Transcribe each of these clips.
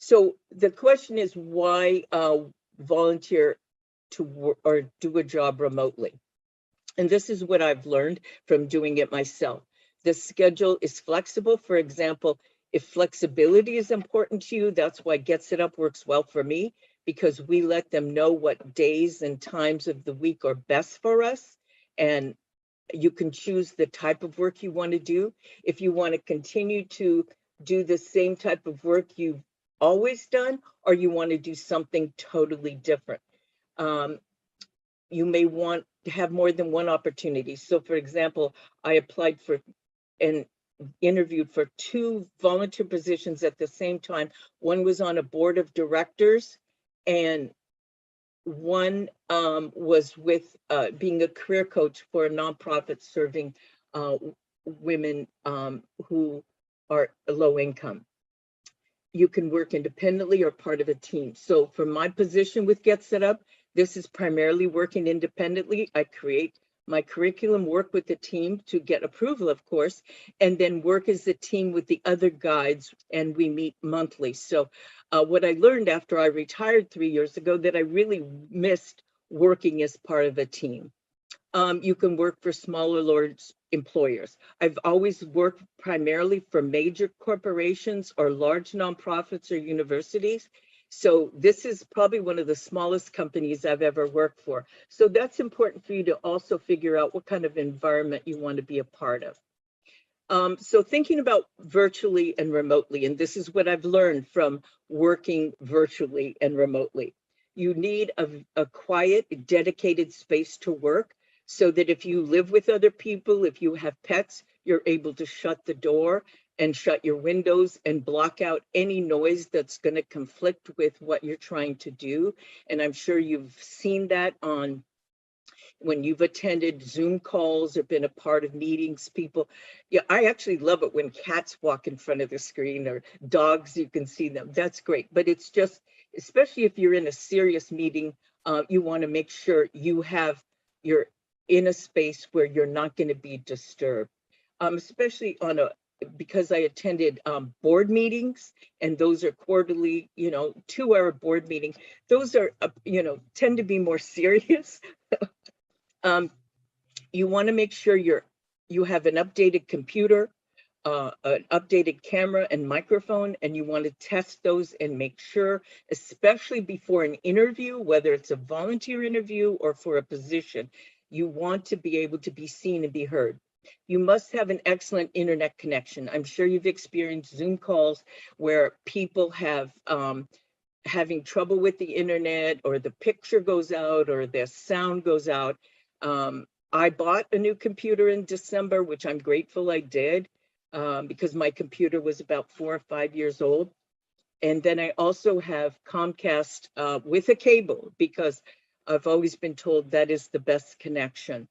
So the question is, why volunteer to or do a job remotely? And this is what I've learned from doing it myself. The schedule is flexible. For example, if flexibility is important to you, that's why GetSetUp works well for me, because we let them know what days and times of the week are best for us. And you can choose the type of work you want to do. If you want to continue to do the same type of work you've always done, or you want to do something totally different. You may want to have more than one opportunity. So for example, I applied for and interviewed for 2 volunteer positions at the same time. One was on a board of directors, and one was with being a career coach for a nonprofit serving women who are low income. You can work independently or part of a team. So for my position with GetSetUp, this is primarily working independently. I create my curriculum, work with the team to get approval, of course, and then work as a team with the other guides, and we meet monthly. So what I learned after I retired 3 years ago, that I really missed working as part of a team. You can work for small or large employers. I've always worked primarily for major corporations or large nonprofits or universities. So this is probably one of the smallest companies I've ever worked for. So that's important for you to also figure out what kind of environment you want to be a part of. So thinking about virtually and remotely, and this is what I've learned from working virtually and remotely. You need a quiet, dedicated space to work, so that if you live with other people, if you have pets, you're able to shut the door and shut your windows and block out any noise that's going to conflict with what you're trying to do. And I'm sure you've seen that on when you've attended Zoom calls or been a part of meetings. People, yeah, I actually love it when cats walk in front of the screen, or dogs, you can see them. That's great. But it's just, especially if you're in a serious meeting, you want to make sure you're in a space where you're not going to be disturbed. Especially because I attended board meetings, and those are quarterly, 2-hour board meetings. Those are, tend to be more serious. You want to make sure you have an updated computer, an updated camera and microphone, and you want to test those and make sure, especially before an interview, whether it's a volunteer interview or for a position, you want to be able to be seen and be heard. You must have an excellent internet connection. I'm sure you've experienced Zoom calls where people have having trouble with the internet, or the picture goes out, or the sound goes out. I bought a new computer in December, which I'm grateful I did, because my computer was about 4 or 5 years old. And then I also have Comcast with a cable, because I've always been told that is the best connection.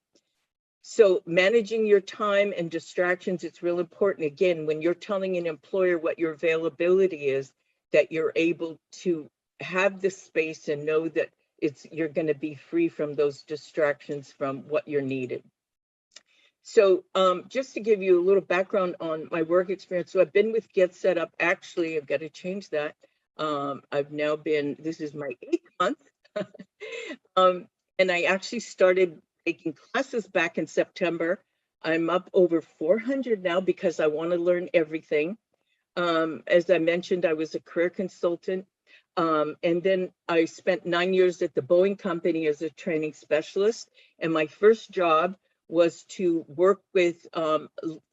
So managing your time and distractions, it's real important. Again, when you're telling an employer what your availability is, that you're able to have the space and know that you're going to be free from those distractions from what you're needed. So just to give you a little background on my work experience. So I've been with GetSetUp. Actually, I've got to change that. I've now been, this is my 8th month. And I actually started taking classes back in September. I'm up over 400 now because I want to learn everything. As I mentioned, I was a career consultant. And then I spent 9 years at the Boeing company as a training specialist. And my first job was to work with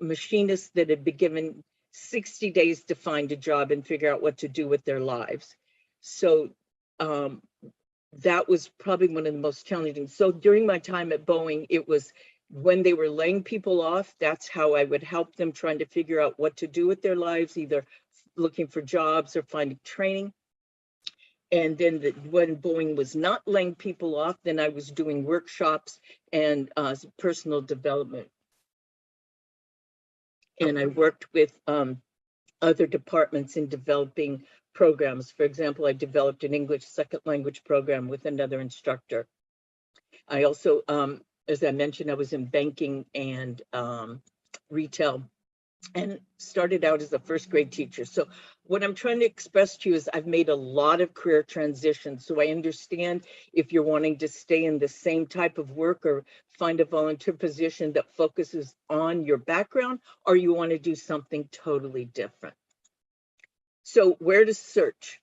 machinists that had been given 60 days to find a job and figure out what to do with their lives. So that was probably one of the most challenging. So during my time at Boeing, it was when they were laying people off, that's how I would help them trying to figure out what to do with their lives, either looking for jobs or finding training. And then when Boeing was not laying people off, then I was doing workshops and personal development. And I worked with other departments in developing programs. For example, I developed an English second language program with another instructor. I also, as I mentioned, I was in banking and retail and started out as a first grade teacher. So what I'm trying to express to you is I've made a lot of career transitions. So I understand if you're wanting to stay in the same type of work or find a volunteer position that focuses on your background, or you want to do something totally different. So where to search?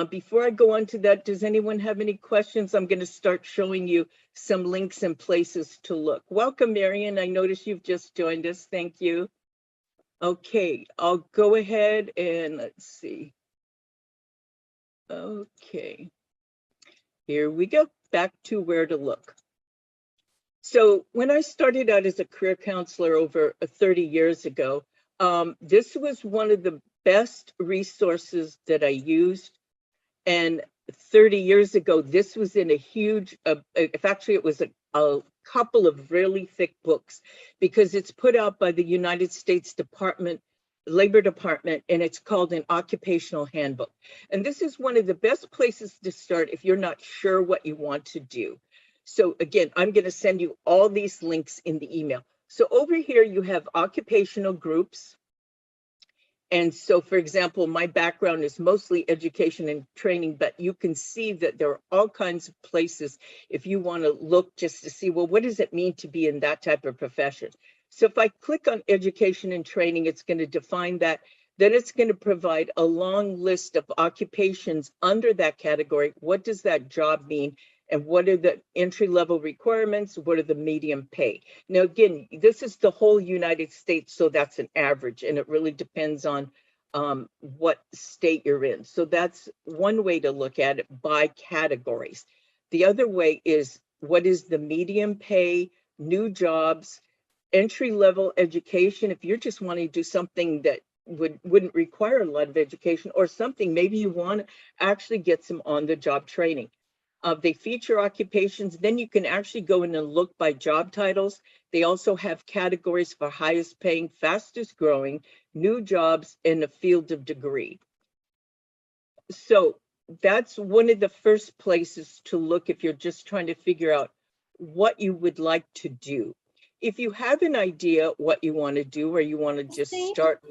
Before I go on to that, does anyone have any questions? I'm going to start showing you some links and places to look. Welcome, Marion. I notice you've just joined us. Thank you. Okay, I'll go ahead and let's see. Okay, here we go. Back to where to look. So when I started out as a career counselor over 30 years ago, this was one of the best resources that I used. And 30 years ago, this was in a huge, actually, it was a couple of really thick books because it's put out by the United States Labor Department, and it's called an occupational handbook. And this is one of the best places to start if you're not sure what you want to do. So again, I'm going to send you all these links in the email. So over here, you have occupational groups. And so, for example, my background is mostly education and training, but you can see that there are all kinds of places if you want to look just to see, well, what does it mean to be in that type of profession? So if I click on education and training, it's going to define that. Then it's going to provide a long list of occupations under that category. What does that job mean? And what are the entry-level requirements? What are the medium pay? Now, again, this is the whole United States, so that's an average, and it really depends on what state you're in. So that's one way to look at it, by categories. The other way is, what is the medium pay, new jobs, entry-level education? If you're just wanting to do something that wouldn't require a lot of education, or something, maybe you want to actually get some on-the-job training. They feature occupations. Then you can actually go in and look by job titles. They also have categories for highest paying, fastest growing, new jobs, and a field of degree. So that's one of the first places to look if you're just trying to figure out what you would like to do. If you have an idea what you want to do, or you want to just start.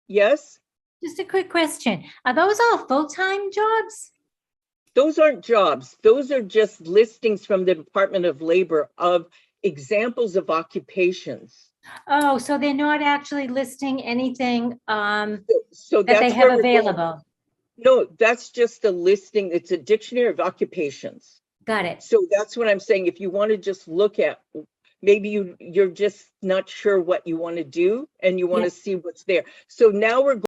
Yes? Just a quick question. Are those all full-time jobs? Those aren't jobs. Those are just listings from the Department of Labor of examples of occupations. Oh, so they're not actually listing anything So that they have available. No, that's just a listing. It's a dictionary of occupations. Got it. So that's what I'm saying. If you want to just look at, maybe you're just not sure what you want to do and you want to see what's there. So now we're